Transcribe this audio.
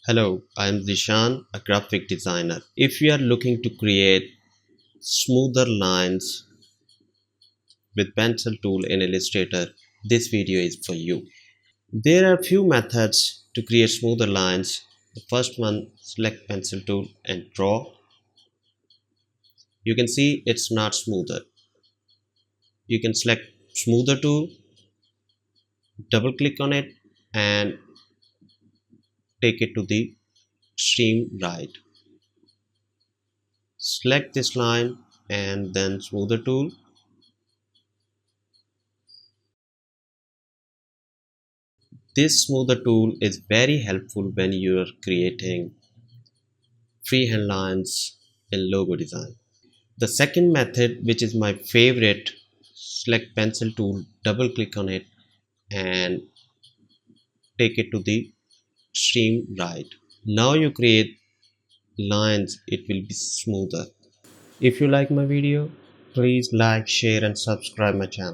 Hello, I am Zishan, a graphic designer. If you are looking to create smoother lines with pencil tool in Illustrator, this video is for you. There are few methods to create smoother lines. The first one, select pencil tool and draw. You can see it's not smoother. You can select smoother tool, double click on it and take it to the extreme right. Select this line and then smoother tool. This smoother tool is very helpful when you are creating freehand lines in logo design. The second method, which is my favorite, select pencil tool, double click on it and take it to the extreme right. Now you create lines, it will be smoother. If you like my video, please like, share and subscribe my channel.